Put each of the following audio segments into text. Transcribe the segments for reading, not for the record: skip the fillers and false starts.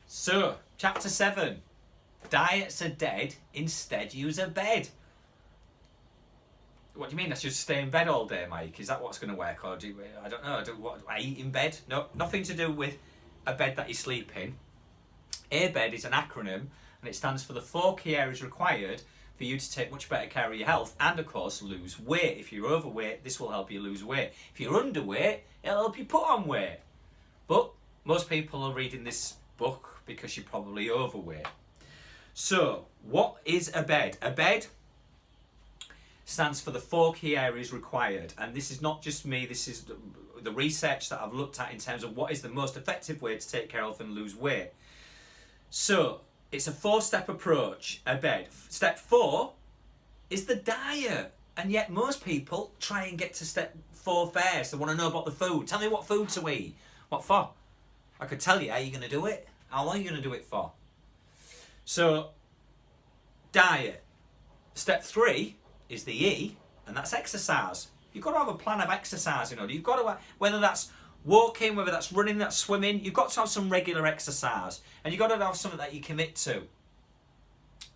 So, chapter 7. Diets are dead, instead use ABED. What do you mean? I should stay in bed all day, Mike? Is that what's going to work? Or do I don't know. What I eat in bed? No, nothing to do with a bed that you sleep in. ABED is an acronym, and it stands for the 4 key areas required for you to take much better care of your health and, of course, lose weight. If you're overweight, this will help you lose weight. If you're underweight, it'll help you put on weight. But most people are reading this book because you're probably overweight. So, what is ABED? ABED stands for the 4 key areas required, and this is not just me, this is the research that I've looked at in terms of what is the most effective way to take care of and lose weight. So, it's a 4-step approach, ABED. Step 4 is the diet, and yet most people try and get to step 4 first. They want to know about the food. Tell me what food to eat. What for? I could tell you how you're going to do it. How long are you going to do it for? So, diet. Step 3 is the E, and that's exercise. You've got to have a plan of exercise, you know. You've got to, whether that's walking, whether that's running, that's swimming, you've got to have some regular exercise. And you've got to have something that you commit to.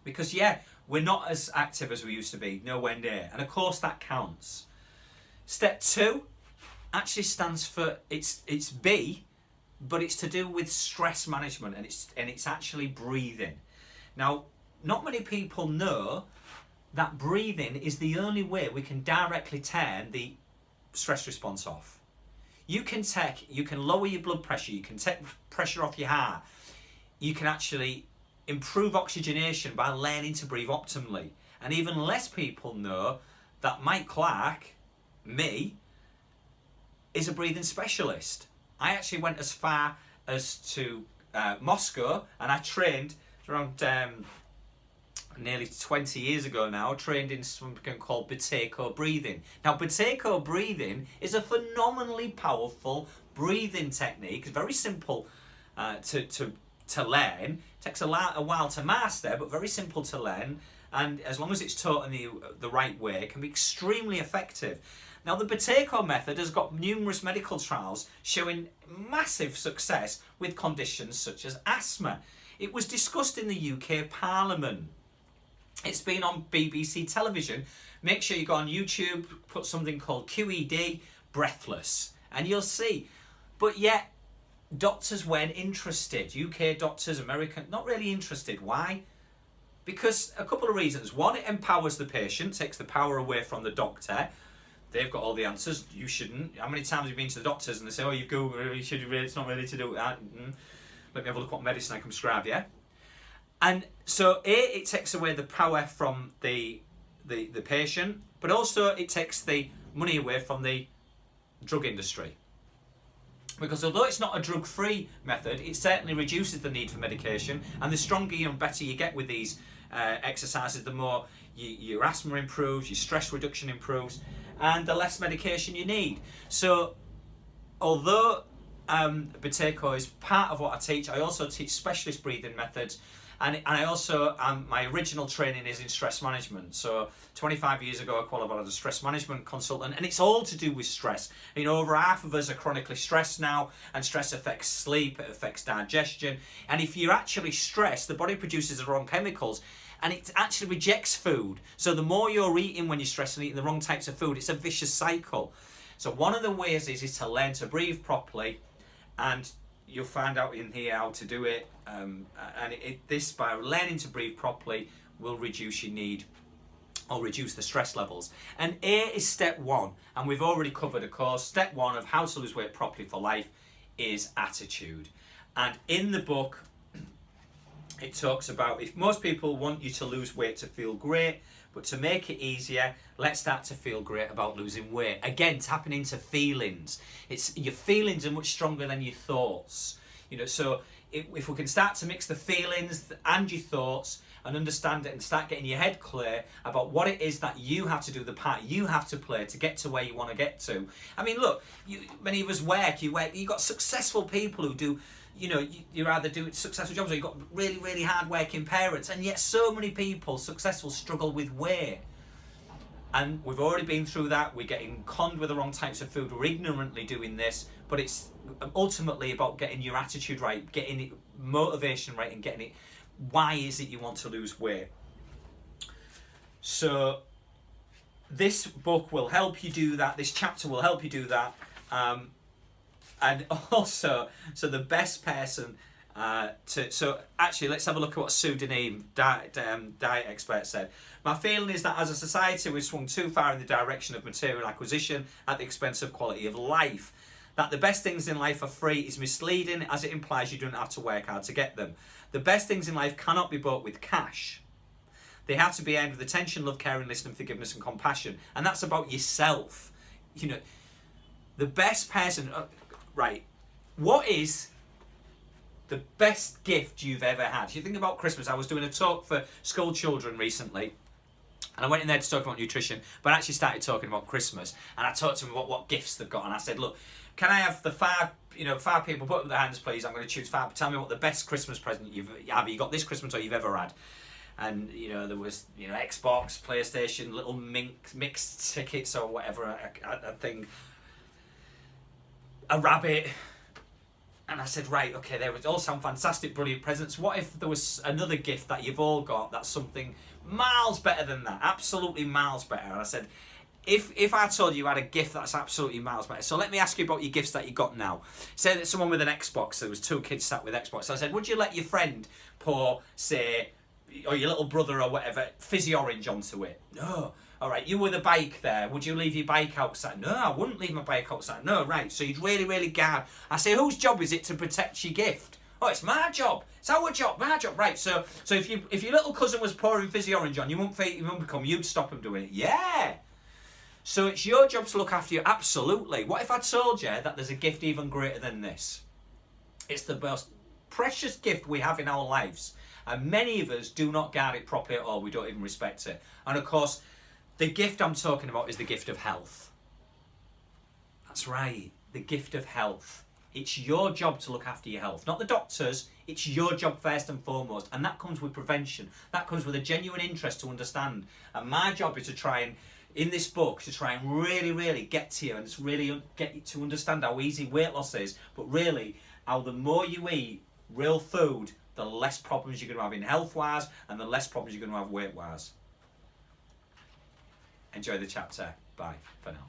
Because, yeah, we're not as active as we used to be, nowhere near. And, of course, that counts. Step 2 actually stands for, it's B, but it's to do with stress management, and it's actually breathing. Now, not many people know that breathing is the only way we can directly turn the stress response off. You can lower your blood pressure, you can take pressure off your heart, you can actually improve oxygenation by learning to breathe optimally. And even less people know that Mike Clark, me, is a breathing specialist. I actually went as far as to Moscow, and I trained around nearly 20 years ago now, trained in something called Buteyko breathing. Now, Buteyko breathing is a phenomenally powerful breathing technique. It's very simple to learn. It takes a while to master, but very simple to learn. And as long as it's taught in the right way, it can be extremely effective. Now, the Buteyko method has got numerous medical trials showing massive success with conditions such as asthma. It was discussed in the UK Parliament. It's been on BBC television. Make sure you go on YouTube, put something called QED, breathless, and you'll see. But yet, doctors weren't interested. UK doctors, American, not really interested. Why? Because a couple of reasons. One, it empowers the patient, takes the power away from the doctor. They've got all the answers. You shouldn't. How many times have you been to the doctors and they say, oh, you've Googled, you should really, it's not really to do with that. Let me have a look what medicine I can prescribe, yeah? And so, it takes away the power from the patient, but also it takes the money away from the drug industry. Because although it's not a drug-free method, it certainly reduces the need for medication, and the stronger and better you get with these exercises, the more your asthma improves, your stress reduction improves, and the less medication you need. So, although Buteyko is part of what I teach, I also teach specialist breathing methods. And I also, my original training is in stress management. So 25 years ago, I qualified as a stress management consultant, and it's all to do with stress. You know, over half of us are chronically stressed now, and stress affects sleep, it affects digestion. And if you're actually stressed, the body produces the wrong chemicals, and it actually rejects food. So the more you're eating when you're stressed and eating the wrong types of food, it's a vicious cycle. So one of the ways is to learn to breathe properly, and you'll find out in here how to do it. This, by learning to breathe properly, will reduce your need or reduce the stress levels. And A is step 1, and we've already covered, of course, step 1 of how to lose weight properly for life is attitude. And in the book, it talks about if most people want you to lose weight to feel great, but to make it easier, let's start to feel great about losing weight. Again, tapping into feelings. Your feelings are much stronger than your thoughts. You know, so if we can start to mix the feelings and your thoughts and understand it and start getting your head clear about what it is that you have to do, the part you have to play to get to where you want to get to. I mean, look, many of us you've got successful people who do, you know, you either do successful jobs or you've got really, really hard working parents, and yet so many people, successful, struggle with weight. And we've already been through that. We're getting conned with the wrong types of food. We're ignorantly doing this. But it's ultimately about getting your attitude right, getting it, motivation right, and getting it. Why is it you want to lose weight? So this book will help you do that. This chapter will help you do that. And also, so the best person so actually, let's have a look at what Sue Deneen, diet expert, said. My feeling is that as a society we've swung too far in the direction of material acquisition at the expense of quality of life. That the best things in life are free is misleading, as it implies you don't have to work hard to get them. The best things in life cannot be bought with cash. They have to be earned with attention, love, care, and listening, forgiveness, and compassion. And that's about yourself. You know, the best person. Right, what is the best gift you've ever had? You think about Christmas. I was doing a talk for school children recently, and I went in there to talk about nutrition, but I actually started talking about Christmas, and I talked to them about what gifts they've got, and I said, look, can I have the five people put up their hands, please? I'm going to choose 5. Tell me what the best Christmas present you got this Christmas or you've ever had. And there was Xbox, PlayStation, little mixed tickets or whatever, a thing, a rabbit. And I said, right, okay, they all sound fantastic, brilliant presents. What if there was another gift that you've all got that's something miles better than that? Absolutely miles better. And I said, if I told you had a gift that's absolutely miles better. So let me ask you about your gifts that you got now. Say that someone with an Xbox, there was 2 kids sat with Xbox. So I said, would you let your friend pour, say, or your little brother or whatever, fizzy orange onto it? No. All right, you with a bike there, would you leave your bike outside? No, I wouldn't leave my bike outside. No, right, so you'd really, really guard. I say, whose job is it to protect your gift? Oh, it's my job. It's our job, my job. Right, so if your little cousin was pouring fizzy orange on, you wouldn't come, you'd stop him doing it. Yeah. So it's your job to look after you, absolutely. What if I told you that there's a gift even greater than this? It's the most precious gift we have in our lives. And many of us do not guard it properly at all. We don't even respect it. And of course, the gift I'm talking about is the gift of health. That's right, the gift of health. It's your job to look after your health, not the doctor's. It's your job first and foremost. And that comes with prevention. That comes with a genuine interest to understand. And my job is to try and, in this book, to try and really, really get to you and just really get you to understand how easy weight loss is. But really, how the more you eat real food, the less problems you're going to have in health-wise and the less problems you're going to have weight-wise. Enjoy the chapter. Bye for now.